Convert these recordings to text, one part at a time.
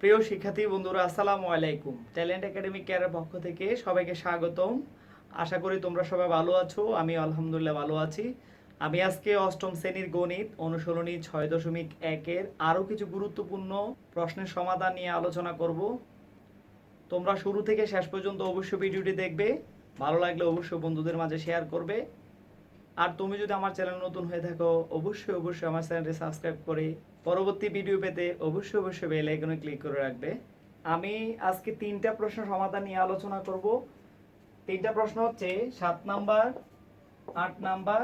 প্রিয় শিক্ষার্থী বন্ধুরা, আসসালামু আলাইকুম। ট্যালেন্ট একাডেমি কেয়ারের পক্ষ থেকে সবাইকে স্বাগতম। আশা করি তোমরা সবাই ভালো আছো। আমি আলহামদুলিল্লাহ ভালো আছি। আমি আজকে অষ্টম শ্রেণীর গণিত অনুশীলনী 6.1-এর আরও কিছু গুরুত্বপূর্ণ প্রশ্নের সমাধান নিয়ে আলোচনা করব। তোমরা শুরু থেকে শেষ পর্যন্ত অবশ্যই ভিডিওটি দেখবে। ভালো লাগলে অবশ্যই বন্ধুদের মাঝে শেয়ার করবে। আর তুমি যদি আমার চ্যানেল নতুন হয়ে থাকো অবশ্যই আমার চ্যানেলটি সাবস্ক্রাইব করে পরবর্তী ভিডিও পেতে অবশ্যই বেল আইকনে ক্লিক করে রাখবে। আমি আজকে 3টা প্রশ্ন সমাধান নিয়ে আলোচনা করব। 3টা প্রশ্ন হচ্ছে 7 নাম্বার, 8 নাম্বার,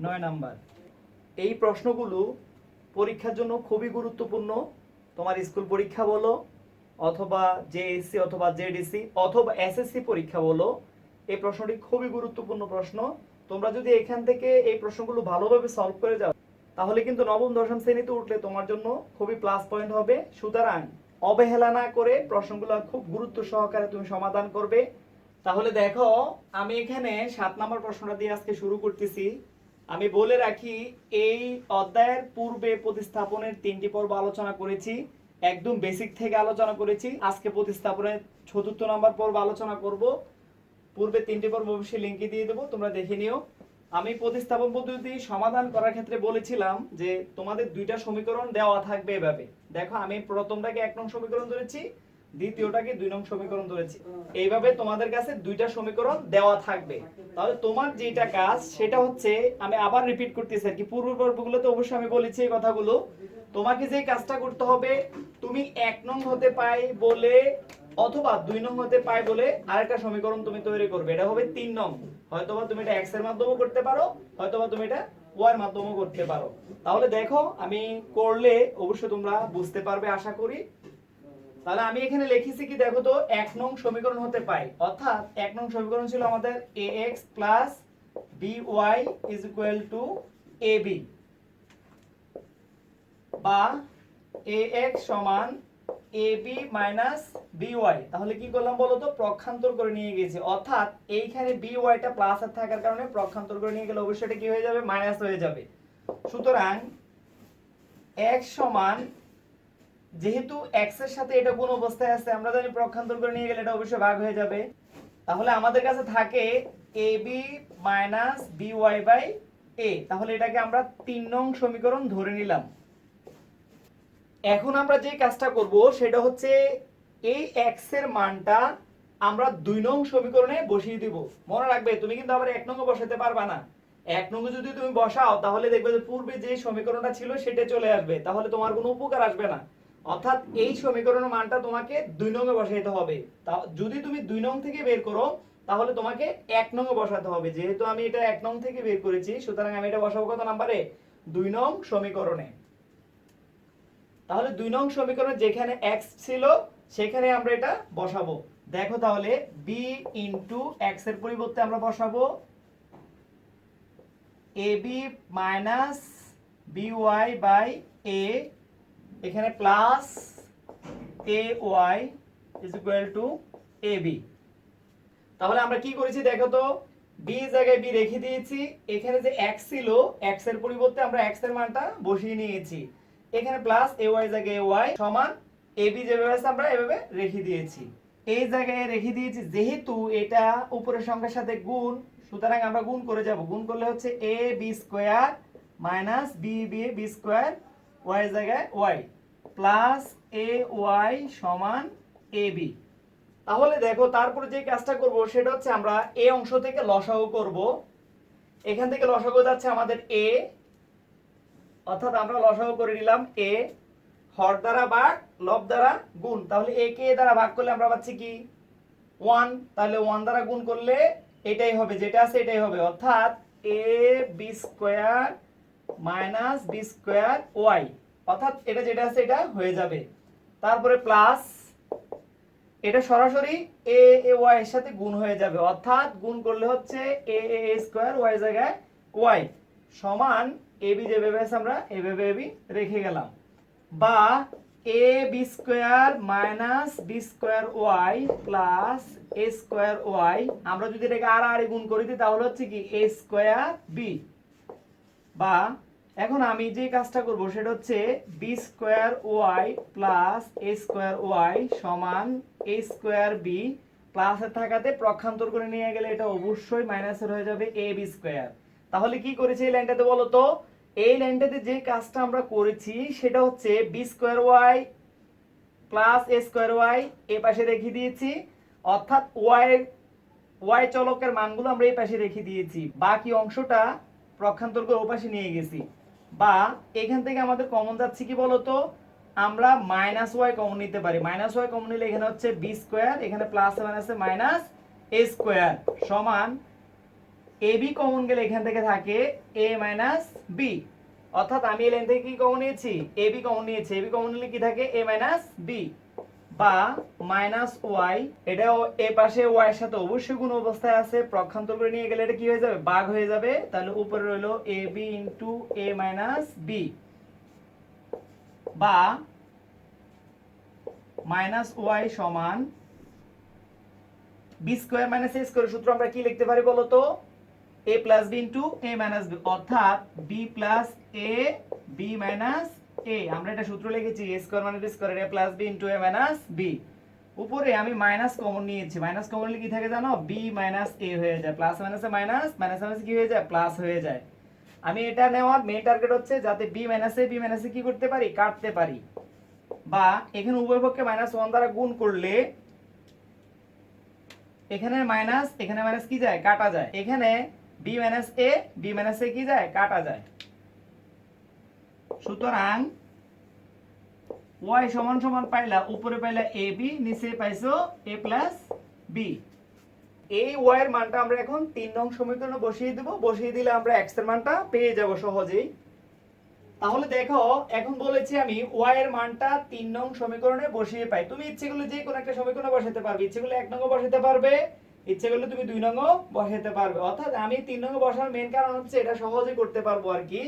9 নাম্বার। এই প্রশ্নগুলো পরীক্ষার জন্য খুবই গুরুত্বপূর্ণ। তোমার স্কুল পরীক্ষা বলো অথবা জেএসসি অথবা জেডিসি অথবা এসএসসি পরীক্ষা বলো, এই প্রশ্নটি খুবই গুরুত্বপূর্ণ প্রশ্ন। তোমরা যদি এখান থেকে এই প্রশ্নগুলো ভালোভাবে সলভ করে যাও তাহলে কিন্তু নবম দশম শ্রেণীতে উঠলে তোমার জন্য খুবই প্লাস পয়েন্ট হবে। সুতরাং অবহেলা না করে প্রশ্নগুলো খুব গুরুত্ব সহকারে তুমি সমাধান করবে। তাহলে দেখো, আমি এখানে 7 নম্বর প্রশ্নটা দিয়ে আজকে শুরু করতেছি। আমি বলে রাখি, এই অধ্যায়ের পূর্বে প্রতিস্থাপনের 3টি পর্ব আলোচনা করেছি। একদম বেসিক থেকে আলোচনা করেছি। আজকে প্রতিস্থাপনের 4র্থ নম্বর পর্ব আলোচনা করব। পূর্বে 3টি পর্ব অবশ্যই লিংকে দিয়ে দেবো, তোমরা দেখে নিও। আমি প্রতিস্থাপন পদ্ধতি সমাধান করার ক্ষেত্রে বলেছিলাম যে তোমাদের 2টা সমীকরণ দেওয়া থাকবে এভাবে। দেখো, আমি প্রথমটাকে 1 নং সমীকরণ ধরেছি, দ্বিতীয়টাকে 2 নং সমীকরণ ধরেছি। এইভাবে তোমাদের কাছে 2টা সমীকরণ দেওয়া থাকবে। তাহলে তোমার যেটা কাজ সেটা হচ্ছে, আমি আবার রিপিট করতেছি আর কি, পূর্ব পর্বগুলোতে অবশ্যই আমি বলেছি এই কথাগুলো। তোমাকে যে কাজটা করতে হবে, তুমি 1 নং হতে পাই বলে অথবা 2 নং হতে পাই বলে আরেকটা সমীকরণ তুমি তৈরি করবে। এটা হবে 3 নং। হয়তোবা তুমি এটা x এর মাধ্যমেও করতে পারো, হয়তোবা তুমি এটা y এর মাধ্যমেও করতে পারো। তাহলে দেখো, আমি করলে অবশ্যই তোমরা বুঝতে পারবে আশা করি। তাহলে আমি এখানে লিখেছি কি, দেখো তো, 1 নং সমীকরণ হতে পাই, অর্থাৎ 1 নং সমীকরণ ছিল আমাদের ax by ab, বা ax সমান ab by। তাহলে কি করলাম বলো তো, পক্ষান্তর করে নিয়ে গেছি, অর্থাৎ এইখানে by টা প্লাস এর থাকার কারণে পক্ষান্তর করে নিয়ে গেলে অবশ্যই এটা কি হয়ে যাবে, মাইনাস হয়ে যাবে। সুতরাং x সমান, যেহেতু x এর সাথে এটা কোন অবস্থায় আছে, আমরা জানি পক্ষান্তর করে নিয়ে গেলে এটা অবশ্যই ভাগ হয়ে যাবে। তাহলে আমাদের কাছে থাকে ab by a। তাহলে এটাকে আমরা 3 নং সমীকরণ ধরে নিলাম। এখন আমরা যে কাজটা করব সেটা হচ্ছে, এই x এর মানটা আমরা 2 নং সমীকরণে বসিয়ে দিব। মনে রাখবে, তুমি কিন্তু আবার 1 নং এ বসাতে পারবা না। 1 নং এ যদি তুমি বসাও তাহলে দেখবে যে পূর্বে যে সমীকরণটা ছিল সেটা চলে আসবে, তাহলে তোমার কোনো উপকার আসবে না। অর্থাৎ এই সমীকরণের মানটা তোমাকে 2 নং এ বসাইতে হবে। যদি তুমি 2 নং থেকে বের করো তাহলে তোমাকে 1 নং এ বসাতে হবে। যেহেতু আমি এটা 1 নং থেকে বের করেছি, সুতরাং আমি এটা বসাবো কত নম্বরে, 2 নং সমীকরণে। তাহলে 2 নং সমীকরণে যেখানে x ছিল সেখানে আমরা এটা বসাবো। দেখো, তাহলে b ইনটু x এর পরিবর্তে আমরা বসাবো ab minus by by a, এখানে plus ay is equal to ab। তাহলে আমরা কি করেছি দেখো তো, b জায়গায় b রেখে দিয়েছি, এখানে যে x ছিল x এর পরিবর্তে আমরা x এর মানটা বসিয়ে নিয়েছি, এখানে প্লাস ay জায়গায় y সমান ab যেভাবে আছে আমরা এভাবে রেখে দিয়েছি। এই জায়গায় রেখে দিয়েছি, যেহেতু এটা উপরের সংখ্যার সাথে গুণ, সুতরাং আমরা গুণ করে যাব। গুণ করলে হচ্ছে ab square minus b square y জায়গায় y প্লাস ay সমান ab। তাহলে দেখো, তারপরে যে কাজটা করব সেটা হচ্ছে, আমরা এই অংশ থেকে লসাগু করব। এখান থেকে লসাগু যাচ্ছে আমাদের a, অর্থাৎ আমরা লসাগু করে নিলাম a, হর দ্বারা ভাগ লব দ্বারা গুণ। তাহলে a কে দ্বারা ভাগ করলে আমরা পাচ্ছি কি 1, তাহলে 1 দ্বারা গুণ করলে এটাই হবে, যেটা আছে এটাই হবে, অর্থাৎ ab square minus b square y, অর্থাৎ এটা যেটা আছে এটা হয়ে যাবে। তারপরে প্লাস, এটা সরাসরি a y এর সাথে গুণ হয়ে যাবে, অর্থাৎ গুণ করলে হচ্ছে a স্কয়ার y জায়গায় y সমান ab যেভাবে আছে আমরা এভাবে ab রেখে গেলাম, বা ab square minus b square y plus a square y। আমরা যদি এটাকে আর গুণ করে দিই তাহলে হচ্ছে কি a স্কয়ার b, বা এখন আমি যে কাজটা করব সেটা হচ্ছে বি স্কোয়ার ওয়াই প্লাস এ স্কোয়ার ওয়াই সমান এ স্কোয়ার বি প্লাসের থাকাতে পক্ষান্তর করে নিয়ে গেলে এটা অবশ্যই মাইনাসের হয়ে যাবে এ বি স্কোয়ার। তাহলে কি করেছি এই লাইনটাতে বলো তো? এই লাইনটাতে যে কাজটা আমরা করেছি সেটা হচ্ছে বি স্কোয়ার ওয়াই প্লাস এ স্কোয়ার ওয়াই এই পাশে রেখে দিয়েছি, অর্থাৎ ওয়াই চলকের মানগুলো আমরা এই পাশে রেখে দিয়েছি, বাকি অংশটা পক্ষান্তর করে ও পাশে নিয়ে গেছি। বা এখান থেকে আমাদের কমন যাচ্ছে কি বলতো, আমরা মাইনাস ওয়াই কমন নিতে পারি। মাইনাস ওয়াই কমন নিলে এখানে হচ্ছে বি স্কোয়ার, এখানে প্লাস মাইনাসে মাইনাস এ স্কোয়ার সমান এ বি কমন গেলে এখান থেকে থাকে এ মাইনাস বি, অর্থাৎ আমি এই লাইন থেকে কি কমন নিয়েছি? এ বি কমন নিয়েছি। এ বি কমন নিলে কি থাকে? এ মাইনাস বি বা মাইনাস ওয়াই, এটাও এ পাশে ওয়াই এর সাথে অবশ্যই গুণ অবস্থায় আছে, পক্ষান্তর করে নিয়ে গেলে এটা কি হয়ে যাবে? ভাগ হয়ে যাবে। তাহলে উপরে রইলো A B into A minus B বা মাইনাস ওয়াই সমান বি স্কোয়ার মাইনাস এ স্কোয়ার সূত্র আমরা কি লিখতে পারি বলো তো? এ প্লাস বি ইন্টু এ মাইনাস বি, অর্থাৎ B plus a B minus এ। আমরা এটা সূত্র লিখেছি এ স্কোয়ার মাইনাস বি স্কোয়ার এ প্লাস বি ইন্টু এ মাইনাস বি। উপরে আমি মাইনাস কমন নিয়েছি, মাইনাস কমন নিলে কি থাকে জানো? বি মাইনাস এ হয়ে যায়, প্লাস মাইনাসে মাইনাস, মাইনাস মাইনাস কি হয়ে যায়? প্লাস হয়ে যায়। আমি এটা নেওয়ার মেইন টার্গেট হচ্ছে যাতে বি মাইনাসে কি করতে পারি? কাটতে পারি। বা এখানে উভয় পক্ষে মাইনাস ওয়ান দ্বারা গুণ করলে এখানে মাইনাস কি যায়? কাটা যায়। এখানে বি মাইনাস এ কি যায়? কাটা যায়। সুতরাং ওয়াই সমান সমান পাইলা, উপরে পাইলা এ বি, নিচে পাইছো এ প্লাস বি। এই ওয়াই এর মানটা আমরা এখন 3 নং সমীকরণে বসিয়ে দেব। বসিয়ে দিলে আমরা এক্স এর মানটা পেয়ে যাব সহজেই। তাহলে দেখো এখন বলেছি আমি ওয়াই এর মানটা 3 নং সমীকরণে বসিয়ে পাই। তুমি ইচ্ছে করলে যে কোনো একটা সমীকরণে বসাতে পারবে, ইচ্ছে করলে 1 নংও বসাতে পারবে, ইচ্ছে করলে তুমি 2 নংও বসাতে পারবে। অর্থাৎ আমি 3 নংয়ে বসার মেইন কারণ হচ্ছে এটা সহজে করতে পারবো আর কি।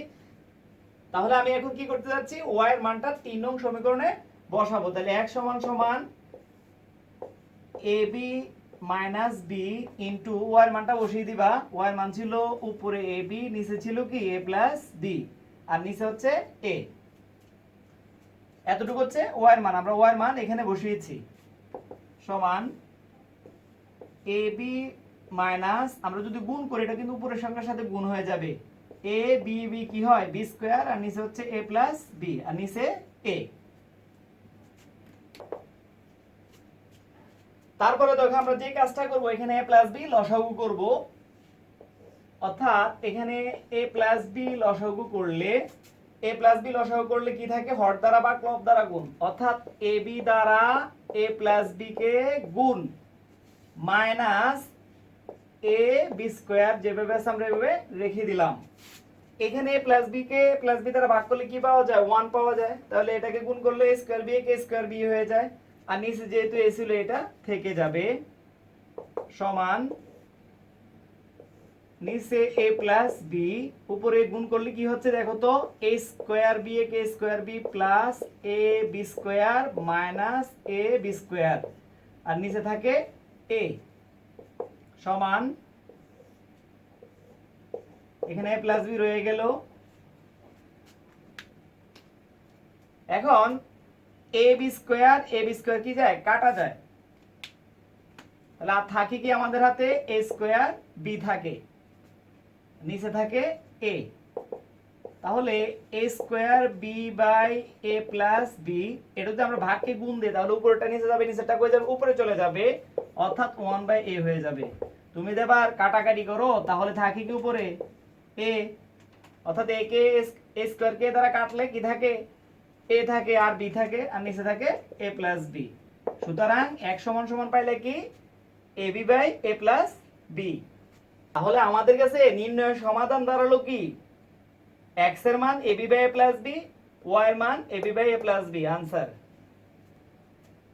তাহলে আমি এখন কি করতে যাচ্ছি? ওয়াই এর মানটা 3 নং সমীকরণে বসাবো। তাহলে x সমান সমান ab minus b into Y এর মানটা বসিয়ে দিবা। ওয়াই এর মান ছিল উপরে ab, নিচে ছিল কি a প্লাস বি, আর নিচে হচ্ছে a। এতটুকু হচ্ছে ওয়াই এর মান, আমরা ওয়াই এর মান এখানে বসিয়েছি সমান ab মাইনাস, আমরা যদি গুণ করি এটা কিন্তু উপরের সংখ্যার সাথে গুণ হয়ে যাবে, a b b কি হয়? b স্কয়ার, আর নিচে হচ্ছে a প্লাস b, আর নিচে a। তারপরে দেখো আমরা যে কাজটা করব, এখানে a প্লাস b লসাগু করব, অর্থাৎ এখানে a প্লাস b লসাগু করলে কি থাকে? হর দ্বারা বা ক্লব দ্বারা গুণ, অর্থাৎ ab দ্বারা a প্লাস b কে গুণ মাইনাস a b স্কয়ার, যেভাবে আছে আমরা এভাবে রেখে দিলাম। এখানে a plus b k plus b দ্বারা ভাগ করলে কি পাওয়া যায়? 1 পাওয়া যায়। তাহলে এটাকে গুণ করলে a স্কয়ার b কে স্কয়ার b হয়ে যায়, আর নিচে যেহেতু a ছিল এটা থেকে যাবে সমান নিচে a প্লাস b, উপরে গুণ করলে কি হচ্ছে দেখো তো? a স্কয়ার b কে square b plus a b square minus a b square, আর নিচে থাকে a সমান এখানে a প্লাস b রয়ে গেল। এখন a b স্কয়ার কি যায়? কাটা যায়। তাহলে আর থাকে কি আমাদের হাতে? a স্কয়ার b থাকে, নিচে থাকে a। তাহলে a square b by a plus b, এটা যদি আমরা ভাগকে গুণ দিই তাহলে উপরেরটা নিচে যাবে, নিচেরটা কই যাবে? উপরে চলে যাবে, অর্থাৎ 1 বাই a হয়ে যাবে। তুমি দেবার কাটাকাটি করো তাহলে থাকে কি উপরে? a, অর্থাৎ a কে a স্কয়ার কে দ্বারা কাটলে কি থাকে? a থাকে, আর b থাকে, আর নিচে থাকে a প্লাস b। সুতরাং x সমান সমান পাইলে কি? ab by a plus b। তাহলে আমাদের কাছে নির্ণয়ের সমাধান দাঁড়ালো কি? x এর মান ab by a plus b, y এর মান ab by a plus b, answer.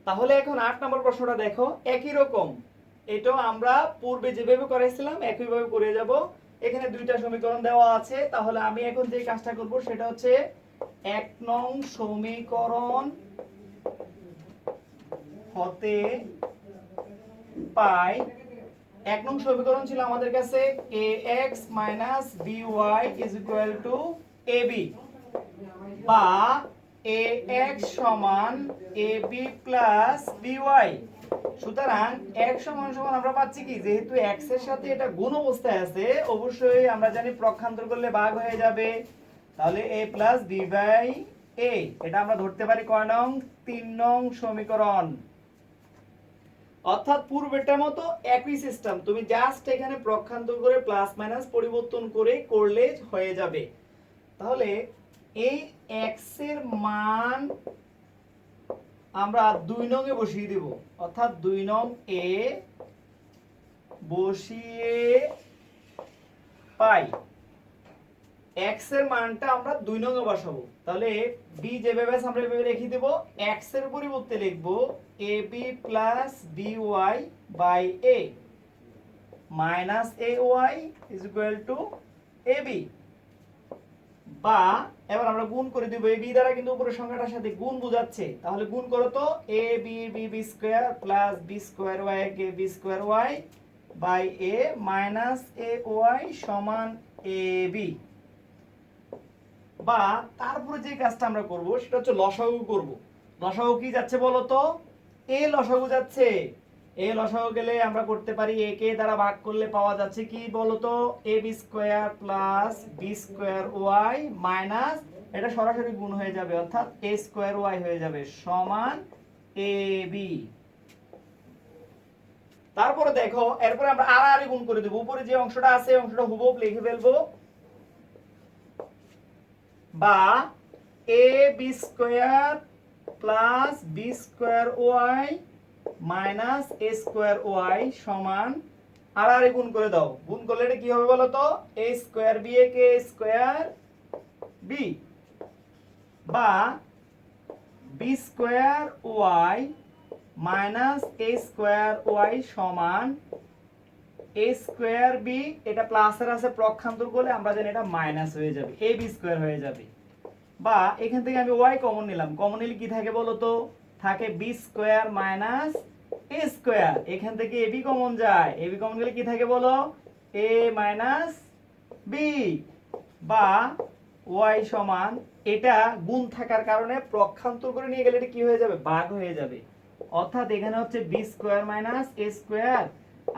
তাহলে এখন 8 নম্বর প্রশ্নটা দেখো, একই রকম, এটাও আমরা পূর্বে যেভাবে করেছিলাম একইভাবে করে যাব। এখানে দুইটা সমীকরণ দেওয়া আছে, তাহলে আমি এখন যে কাজটা করব সেটা হচ্ছে 1 নং সমীকরণ হতে পাই, 1 নং সমীকরণ ছিল আমাদের কাছে ax by এবি, বা এ এক্স সমান এ বি প্লাস বিওয়াই। সুতরাং x সমান সমান আমরা পাচ্ছি কি, যেহেতু x এর সাথে এটা গুণ অবস্থায় আছে, অবশ্যই আমরা জানি পক্ষান্তর করলে ভাগ হয়ে যাবে। তাহলে a প্লাস বি বাই এ, এটা আমরা ধরতে পারি কয় নং, 3 নং সমীকরণ। অর্থাৎ পূর্বেরটার মতো একই সিস্টেম, তুমি জাস্ট এখানে পক্ষান্তর করে প্লাস মাইনাস পরিবর্তন করে করলে হয়ে যাবে। তাহলে এই x এর মান আমরা 2 নং এ বসিয়ে দিব, অর্থাৎ 2 নং এ বসিয়ে পাই x এর মানটা আমরা 2 নং এ বসাবো। তাহলে b যেভাবে আছে আমরা এভাবে রেখে দেব, x এর পরিবর্তে লিখব ab plus by by a minus ay is equal to ab। বা এবার আমরা গুণ করে দিব, ab দ্বারা কিন্তু উপরের সংখ্যাটার সাথে গুণ বোঝাচ্ছে, তাহলে গুণ করো তো ab b square plus b square y কে b square y by a minus ay সমান ab। বা তারপরে যে কাজটা আমরা করব সেটা হচ্ছে লসাগু করব। লসাগু কি যাচ্ছে বলো তো, a লসাগু যাচ্ছে। a লসাগু গেলে আমরা করতে পারি a কে দ্বারা ভাগ করলে পাওয়া যাচ্ছে কি বলো তো, ab square plus b square y minus, এটা সরাসরি গুণ হয়ে যাবে, অর্থাৎ a স্কয়ার y হয়ে যাবে সমান ab। তারপরে দেখো, এরপরে আমরা আর গুণ করে দেব, উপরে যে অংশটা আছে এই অংশটা হুবহু লিখে ফেলবো। বা A B square plus B square Y minus A square Y সমান আর গুণ করে দাও। গুণ করলে এটা কি হবে বলো তো, এ square B A K square B, বা B square Y minus A square Y সমান এ স্কয়ার বি, এটা প্লাসের আছে পক্ষান্তর করলে আমরা জানি এটা মাইনাস হয়ে যাবে, এ বি স্কয়ার হয়ে যাবে। বা এখান থেকে আমি ওয়াই কমন নিলাম, কমন নিলে কি থাকে বলো তো, থাকে B square minus A square, এখান থেকে এবি কমন যায়, এবি কমন গেলে কি থাকে বলো, এ মাইনাস বি। বা ওয়াই সমান, এটা গুণ থাকার কারণে পক্ষান্তর করে নিয়ে গেলে এটা কি হয়ে যাবে, ভাগ হয়ে যাবে, অর্থাৎ এখানে হচ্ছে B square minus A square,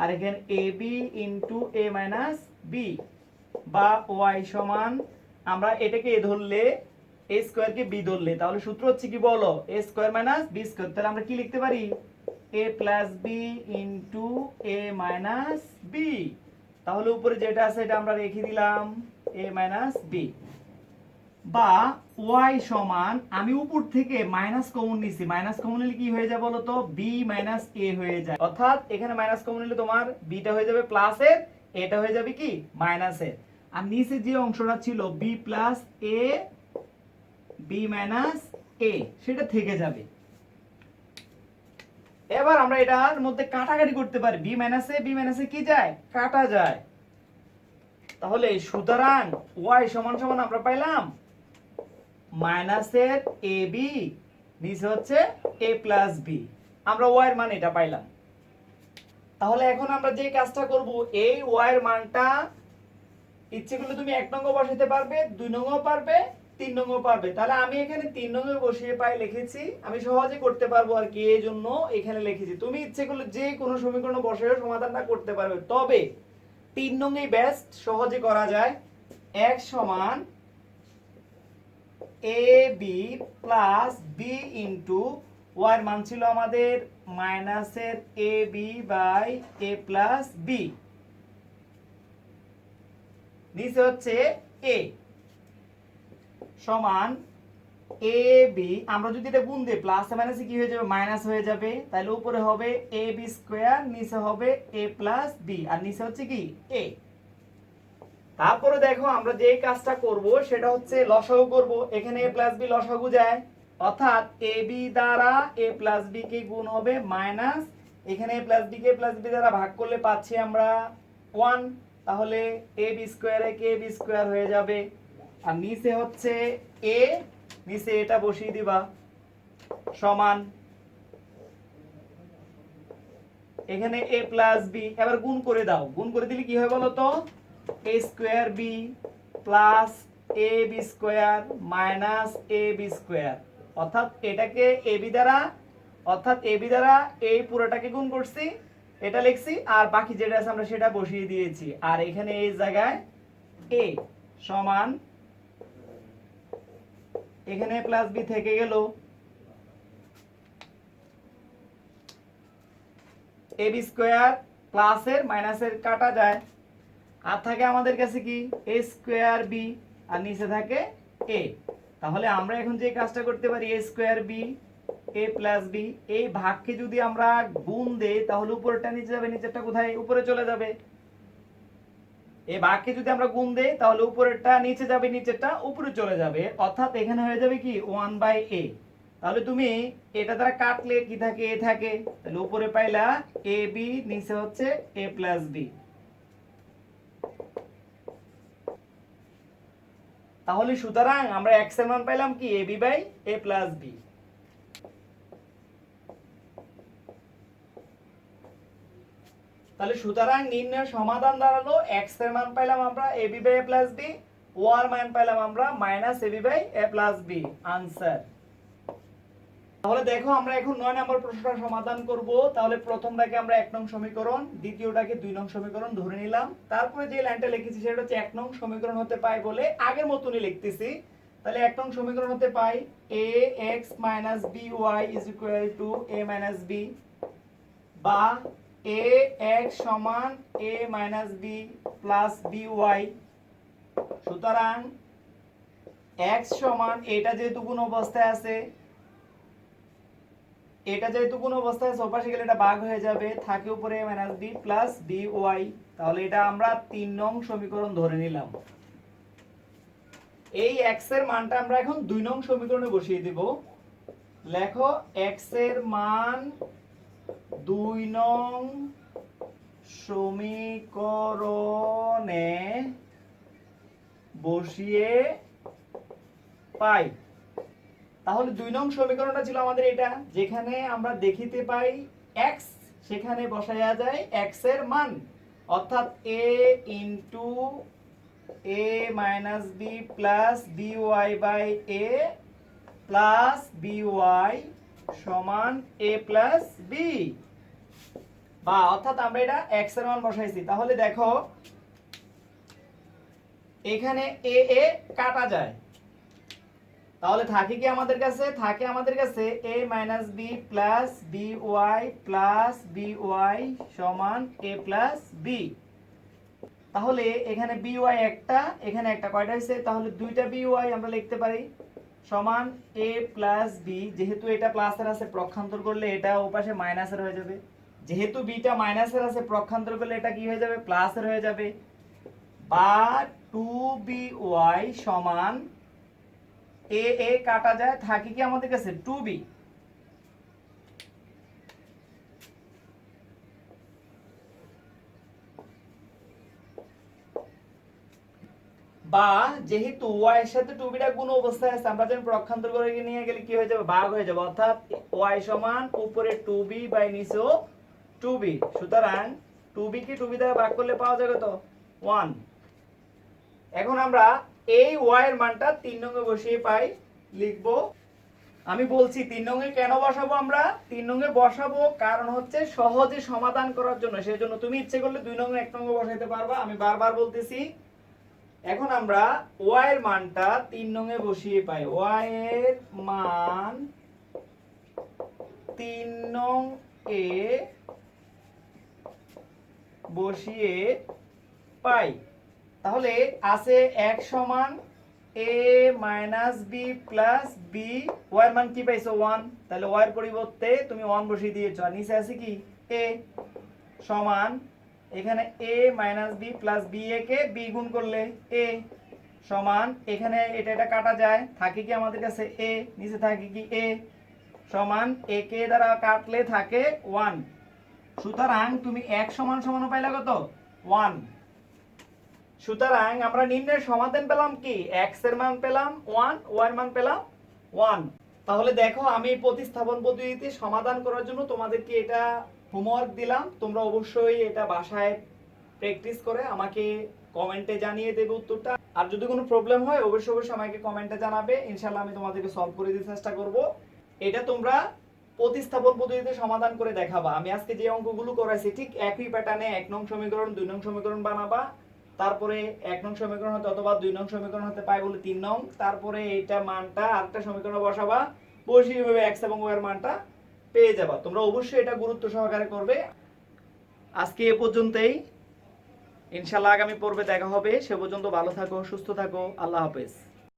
আর এখানে A B into A minus B. বা ওয়াই সমান, আমরা এটাকে এ ধরলে এ স্কয়ার কে বি ধরলে, তাহলে সূত্র হচ্ছে কি বলো, এ স্কয়ার মাইনাস বি স্কয়ার, তাহলে আমরা কি লিখতে পারি, এ প্লাস বি ইন্টু এ মাইনাস বি। তাহলে উপরে যেটা আছে এটা আমরা রেখে দিলাম এ মাইনাস বি। বা ওয়াই সমান, আমি উপর থেকে মাইনাস কমন নিছি, মাইনাস কমন নিলে কি হয়ে যায় বলো তো, বি মাইনাস এ হয়ে যায়, অর্থাৎ এখানে মাইনাস কমন নিলে তোমার বিটা হয়ে যাবে প্লাসের, এটা হয়ে যাবে কি মাইনাসের, আর নিচে যে অংশটা ছিল B plus a B minus এ সেটা থেকে যাবে। এবার আমরা এটার মধ্যে কাটাকাটি করতে পারি, বি মাইনাসে কি যায়, কাটা যায়। তাহলে সুতরাং ওয়াই সমান সমান আমরা পাইলাম মাইনাসের এ বি, নিচে হচ্ছে এ প্লাস বি, আমরা ওয়াই এর মান এটা পাইলাম। তাহলে এখন আমরা যে কাজটা করব, এই ওয়াই এর মানটা ইচ্ছে করলে তুমি 1 নং বসাতে পারবে, 2 নং পারবে, 3 নং পারবে। তাহলে আমি এখানে 3 নং বসিয়ে পাই লিখেছি, আমি সহজে করতে পারবো আর কি, এই জন্য এখানে লিখেছি। তুমি ইচ্ছে করলে যে কোনো সমীকরণ বসিয়ে সমাধানটা করতে পারবে, তবে 3 নং এই বেস্ট, সহজে করা যায়। x সমান A B plus B into Y এর মান ছিল আমাদের মাইনাসের A B by A plus B, নিচে হচ্ছে a সমান এ বি, আমরা যদি এটা গুণ দিই প্লাস মাইনাসে কি হয়ে যাবে, মাইনাস হয়ে যাবে, তাহলে উপরে হবে এ বি স্কয়ার, নিচে হবে এ প্লাস বি, আর নিচে হচ্ছে কি a। তারপরে দেখো আমরা যে কাজটা করব সেটা হচ্ছে লসাগু করব, এখানে a প্লাস বি লসাগু যায়, অর্থাৎ এ বি দ্বারা এ প্লাস বি কে গুণ হবে মাইনাস, এখানে a প্লাস বি কে প্লাস বি দ্বারা ভাগ করলে পাচ্ছি আমরা 1, তাহলে এ বি স্কয়ারে কে বি স্কয়ার হয়ে যাবে, আর নিচে হচ্ছে a, নিচে এটা বসিয়ে দিবা সমান, এখানে a প্লাস বি, এবার গুণ করে দাও, গুণ করে দিলে কি হয় বলো তো, a square b plus a b square minus a b square, অর্থাৎ এটাকে এবি দ্বারা, অর্থাৎ এবি দ্বারা এই পুরোটাকে গুণ করছি, এটা লিখছি, আর বাকি যেটা আছে আমরা সেটা বসিয়ে দিয়েছি। আর এখানে এই জায়গায় এ সমান, এখানে প্লাস বি থেকে গেল, এ বি স্কোয়ার প্লাসের মাইনাসের কাটা যায়, আর থাকে আমাদের কাছে কি এ স্কোয়ার বি, আর নিচে থাকে এ। তাহলে আমরা এখন যে কাজটা করতে পারি, এ square B A plus B, এই ভাগকে যদি আমরা গুণ দেই তাহলে উপরেরটা নিচে যাবে, নিচেরটা কোথায় উপরে চলে যাবে। এই ভাগকে যদি আমরা গুণ দেই তাহলে উপরেরটা নিচে যাবে, নিচেরটা উপরে চলে যাবে, অর্থাৎ এখানে হয়ে যাবে কি 1/a। তাহলে তুমি এটা দ্বারা কাটলে কি থাকে, এ থাকে, তাহলে উপরে পাইলা এ বি, নিচে হচ্ছে এ প্লাস বি। তাহলে সুতরাং আমরা x এর মান পাইলাম কি ab by a plus b। তাহলে সুতরাং নির্ণয়ের সমাধান দাঁড়ালো x এর মান পাইলাম আমরা ab by a plus b, y এর মান পাইলাম আমরা minus ab by a plus b। Answer. তাহলে দেখো আমরা এখন 9 নম্বর প্রশ্নটা সমাধান করব। তাহলে প্রথমটাকে আমরা 1 নং সমীকরণ, দ্বিতীয়টাকে 2 নং সমীকরণ ধরে নিলাম। তারপরে যে লাইনটা লিখেছি সেটা হচ্ছে 1 নং সমীকরণ হতে পাই বলে আগের মতনই লিখতেছি। তাহলে 1 নং সমীকরণ হতে পাই ax by a b, বা ax সমান a b plus by। সুতরাং x সমান, এটা যেহেতু গুণ অবস্থায় আছে, এটা যেহেতু কোন অবস্থায় আছে, ওপাশে গেলে এটা ভাগ হয়ে যাবে, থাকে উপরে b প্লাস by। তাহলে এটা আমরা 3 নং সমীকরণ ধরে নিলাম। এই x এর মানটা আমরা এখন 2 নং সমীকরণে বসিয়ে দেব। লেখো x এর মান 2 নং সমীকরণে বসিয়ে পাই। তাহলে 2 নং সমীকরণটা ছিল আমাদের এটা, যেখানে আমরা দেখিতে পাই x, সেখানে বসায়া যায় x এর মান, অর্থাৎ a into a minus b plus by by a plus by সমান a প্লাস b, বা অর্থাৎ আমরা এটা x এর মান বসাইছি। তাহলে দেখো এখানে a a কাটা যায়, তাহলে থাকে কি আমাদের কাছে, থাকে আমাদের কাছে a minus b plus by plus by সমান a প্লাস b। তাহলে এখানে by একটা, এখানে একটা, কয়টা হয়েছে, তাহলে দুইটা by আমরা লিখতে পারি সমান a প্লাস b। যেহেতু এটা প্লাসের আছে, প্রক্ষান্তর করলে এটা ওপাশে মাইনাসের হয়ে যাবে, যেহেতু বিটা মাইনাসের আছে, প্রক্ষান্তর করলে এটা কি হয়ে যাবে, প্লাসের হয়ে যাবে, বা 2by সমান a a কাটা যায়, থাকে কি আমাদের কাছে 2b। বা যেহেতু y এর সাথে 2b টা গুণ অবস্থায় আছে, আমরা যখন প্রক্ষান্তর করে নিয়ে গেলে কি হয়ে যাবে, ভাগ হয়ে যাবে, অর্থাৎ y সমান উপরে 2b বাই নিচেও 2b। সুতরাং 2b কে 2b দ্বারা ভাগ করলে পাওয়া যাবে তো 1। এখন আমরা এই y এর মানটা 3 নং এ বসিয়ে পাই, লিখব। আমি বলছি 3 নং এ কেন বসাবো, আমরা 3 নং এ বসাবো কারণ হচ্ছে সহজে সমাধান করার জন্য, সেজন্য তুমি ইচ্ছে করলে 2 নং এ 1 নং এ বসাইতে পারবা, আমি বারবার বলতেছি। এখন আমরা y এর মানটা 3 নং এ বসিয়ে পাই, y এর মান 3 নং এ বসিয়ে পাই। তাহলে আছে x সমান a minus b plus b, y এর মান কি পাইছো 1, তাহলে y এর পরিবর্তে তুমি 1 বসিয়ে দিয়েছো, আর নিচে আছে কি a সমান, এখানে a minus b plus b a K b গুণ করলে a সমান, এখানে এটা এটা কাটা যায়, থাকে কি আমাদের কাছে a, নিচে থাকে কি a সমান, a কে দ্বারা কাটলে থাকে 1। সুতরাং তুমি x সমান সমান পাইলা কত 1। সুতরাং আমরা নির্ণয়ের সমাধান পেলাম কি, x এর মান পেলাম 1, y এর মান পেলাম 1। তাহলে দেখো আমি প্রতিস্থাপন পদ্ধতিতে সমাধান করার জন্য তোমাদেরকে এটা হোমওয়ার্ক দিলাম, তোমরা অবশ্যই এটা বাসায় প্র্যাকটিস করে আমাকে কমেন্টে জানিয়ে দেবে উত্তরটা। আর যদি কোনো প্রবলেম হয় অবশ্যই অবশ্যই আমাকে কমেন্টে জানাবে, ইনশাআল্লাহ আমি তোমাদেরকে সলভ করে দিতে চেষ্টা করব। এটা তোমরা প্রতিস্থাপন পদ্ধতিতে সমাধান করে দেখাবা। আমি আজকে যে অঙ্কগুলো করাইছি ঠিক একই প্যাটার্নে 1 নং সমীকরণ 2 নং সমীকরণ বানাবা, তারপরে 1 নং সমীকরণ হতে অথবা 2 নং সমীকরণ হতে পাই বলে 3 নং, তারপরে এইটা মানটা আরেকটা সমীকরণে বসাবা, বসিয়ে এভাবে x এবং y এর মানটা পেয়ে যাবা। তোমরা অবশ্যই এটা গুরুত্ব সহকারে করবে। আজকে এ পর্যন্তই, ইনশাআল্লাহ আগামী পর্বে দেখা হবে। সে পর্যন্ত ভালো থাকো, সুস্থ থাকো, আল্লাহ হাফেজ।